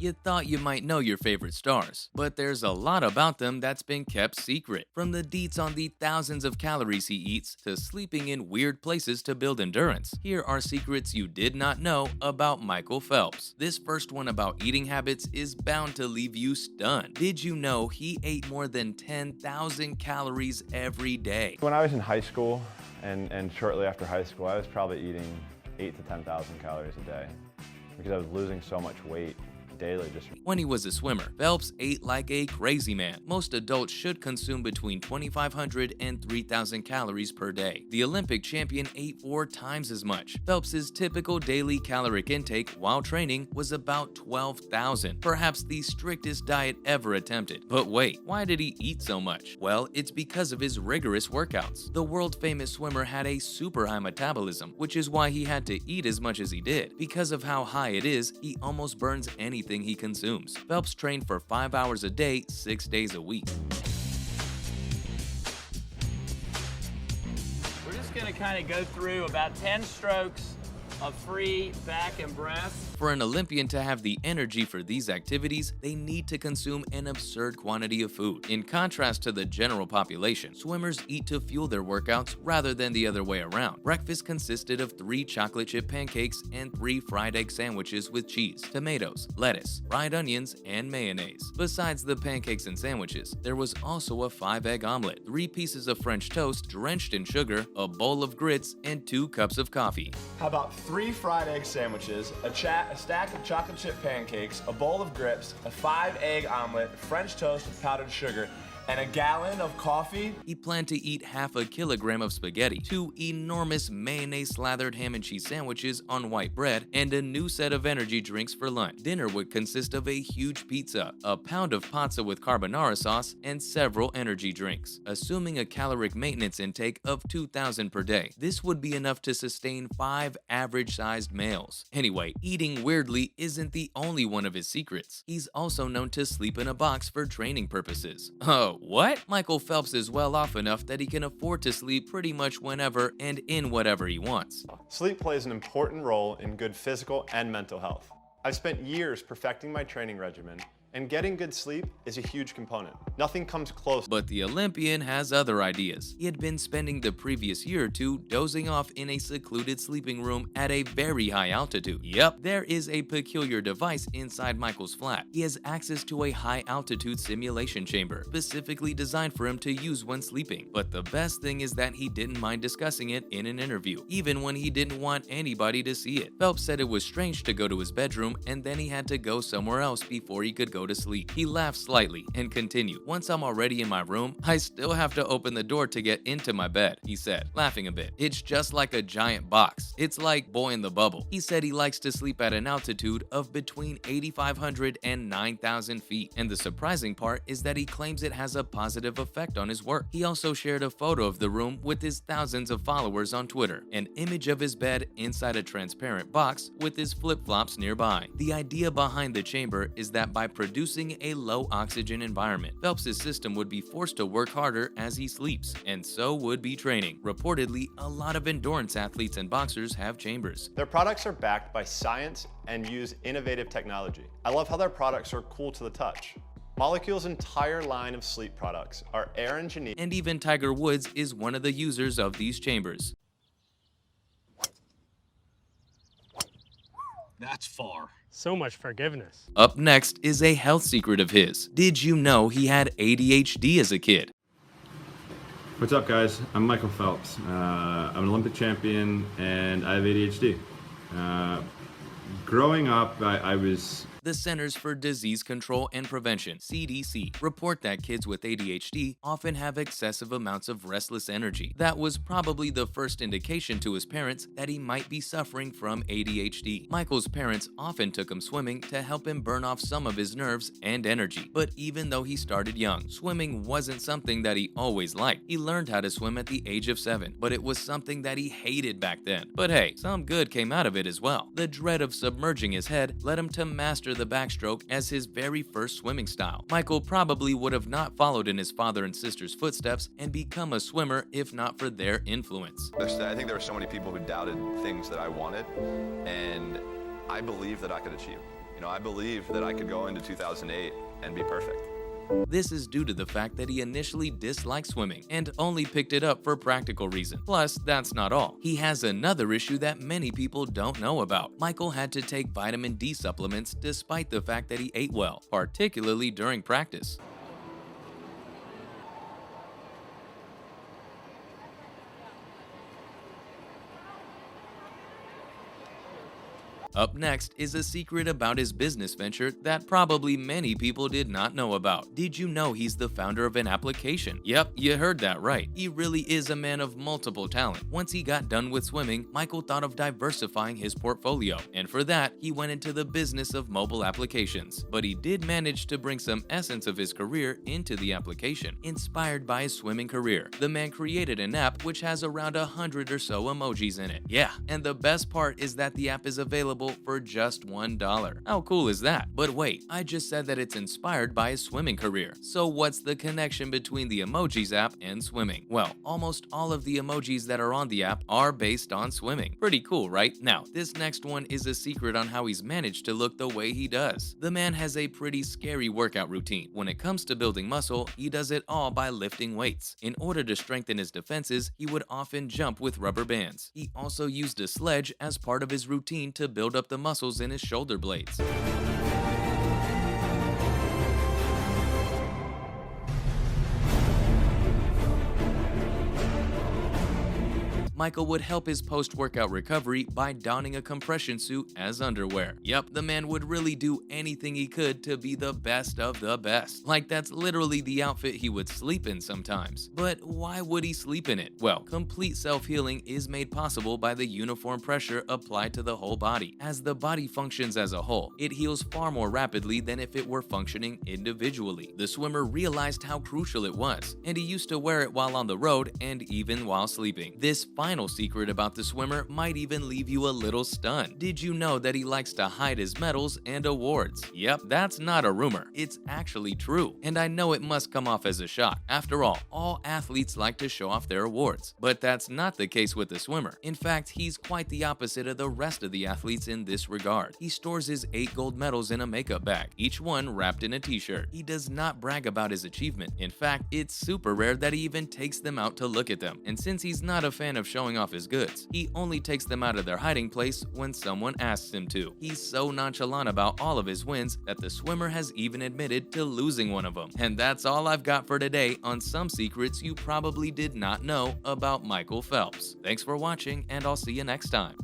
You thought you might know your favorite stars, but there's a lot about them that's been kept secret. From the deets on the thousands of calories he eats to sleeping in weird places to build endurance, here are secrets you did not know about Michael Phelps. This first one about eating habits is bound to leave you stunned. Did you know he ate more than 10,000 calories every day? When I was in high school and shortly after high school, I was probably eating 8 to 10,000 calories a day because I was losing so much weight daily. When he was a swimmer, Phelps ate like a crazy man. Most adults should consume between 2,500 and 3,000 calories per day. The Olympic champion ate 4 times as much. Phelps's typical daily caloric intake while training was about 12,000, perhaps the strictest diet ever attempted. But wait, why did he eat so much? Well, it's because of his rigorous workouts. The world-famous swimmer had a super high metabolism, which is why he had to eat as much as he did. Because of how high it is, he almost burns anything he consumes. Phelps trained for 5 hours a day, 6 days a week. We're just going to kind of go through about 10 strokes of free back and breath. For an Olympian to have the energy for these activities, they need to consume an absurd quantity of food. In contrast to the general population, swimmers eat to fuel their workouts rather than the other way around. Breakfast consisted of 3 chocolate chip pancakes and 3 fried egg sandwiches with cheese, tomatoes, lettuce, fried onions, and mayonnaise. Besides the pancakes and sandwiches, there was also a 5-egg omelet, 3 pieces of French toast drenched in sugar, a bowl of grits, and 2 cups of coffee. How about 3 fried egg sandwiches, a stack of chocolate chip pancakes, a bowl of grits, a 5-egg omelet, French toast with powdered sugar, and a gallon of coffee? He planned to eat half a kilogram of spaghetti, 2 enormous mayonnaise-slathered ham and cheese sandwiches on white bread, and a new set of energy drinks for lunch. Dinner would consist of a huge pizza, a pound of pizza with carbonara sauce, and several energy drinks. Assuming a caloric maintenance intake of 2,000 per day, this would be enough to sustain 5 average-sized males. Anyway, eating weirdly isn't the only one of his secrets. He's also known to sleep in a box for training purposes. Oh, what? Michael Phelps is well off enough that he can afford to sleep pretty much whenever and in whatever he wants. Sleep plays an important role in good physical and mental health. I've spent years perfecting my training regimen, and getting good sleep is a huge component. Nothing comes close. But the Olympian has other ideas. He had been spending the previous year or two dozing off in a secluded sleeping room at a very high altitude. Yep, there is a peculiar device inside Michael's flat. He has access to a high-altitude simulation chamber, specifically designed for him to use when sleeping. But the best thing is that he didn't mind discussing it in an interview, even when he didn't want anybody to see it. Phelps said it was strange to go to his bedroom and then he had to go somewhere else before he could go to sleep. He laughed slightly and continued, "Once I'm already in my room, I still have to open the door to get into my bed," he said, laughing a bit. "It's just like a giant box. It's like Boy in the Bubble." He said he likes to sleep at an altitude of between 8,500 and 9,000 feet. And the surprising part is that he claims it has a positive effect on his work. He also shared a photo of the room with his thousands of followers on Twitter, an image of his bed inside a transparent box with his flip-flops nearby. The idea behind the chamber is that by producing a low oxygen environment, Phelps' system would be forced to work harder as he sleeps, and so would be training. Reportedly, a lot of endurance athletes and boxers have chambers. Their products are backed by science and use innovative technology. I love how their products are cool to the touch. Molecule's entire line of sleep products are air engineered. And even Tiger Woods is one of the users of these chambers. That's far. So much forgiveness. Up next is a health secret of his. Did you know he had ADHD as a kid? What's up, guys? I'm Michael Phelps. I'm an Olympic champion and I have ADHD. Growing up, I was The Centers for Disease Control and Prevention, CDC, report that kids with ADHD often have excessive amounts of restless energy. That was probably the first indication to his parents that he might be suffering from ADHD. Michael's parents often took him swimming to help him burn off some of his nerves and energy. But even though he started young, swimming wasn't something that he always liked. He learned how to swim at the age of 7, but it was something that he hated back then. But hey, some good came out of it as well. The dread of submerging his head led him to master the backstroke as his very first swimming style. Michael probably would have not followed in his father and sister's footsteps and become a swimmer if not for their influence. I think there were so many people who doubted things that I wanted, and I believed that I could achieve. You know, I believe that I could go into 2008 and be perfect. This is due to the fact that he initially disliked swimming and only picked it up for practical reasons. Plus, that's not all. He has another issue that many people don't know about. Michael had to take vitamin D supplements despite the fact that he ate well, particularly during practice. Up next is a secret about his business venture that probably many people did not know about. Did you know he's the founder of an application? Yep, you heard that right. He really is a man of multiple talent. Once he got done with swimming, Michael thought of diversifying his portfolio, and for that, he went into the business of mobile applications. But he did manage to bring some essence of his career into the application, inspired by his swimming career. The man created an app which has around 100 or so emojis in it. Yeah, and the best part is that the app is available for just $1. How cool is that? But wait, I just said that it's inspired by his swimming career. So what's the connection between the Emojis app and swimming? Well, almost all of the emojis that are on the app are based on swimming. Pretty cool, right? Now, this next one is a secret on how he's managed to look the way he does. The man has a pretty scary workout routine. When it comes to building muscle, he does it all by lifting weights. In order to strengthen his defenses, he would often jump with rubber bands. He also used a sledge as part of his routine to build up the muscles in his shoulder blades. Michael would help his post-workout recovery by donning a compression suit as underwear. Yep, the man would really do anything he could to be the best of the best. Like, that's literally the outfit he would sleep in sometimes. But why would he sleep in it? Well, complete self-healing is made possible by the uniform pressure applied to the whole body. As the body functions as a whole, it heals far more rapidly than if it were functioning individually. The swimmer realized how crucial it was, and he used to wear it while on the road and even while sleeping. This final secret about the swimmer might even leave you a little stunned. Did you know that he likes to hide his medals and awards? Yep, that's not a rumor. It's actually true. And I know it must come off as a shock. After all athletes like to show off their awards. But that's not the case with the swimmer. In fact, he's quite the opposite of the rest of the athletes in this regard. He stores his 8 gold medals in a makeup bag, each one wrapped in a t-shirt. He does not brag about his achievement. In fact, it's super rare that he even takes them out to look at them. And since he's not a fan of showing off his goods, he only takes them out of their hiding place when someone asks him to. He's so nonchalant about all of his wins that the swimmer has even admitted to losing one of them. And that's all I've got for today on some secrets you probably did not know about Michael Phelps. Thanks for watching, and I'll see you next time.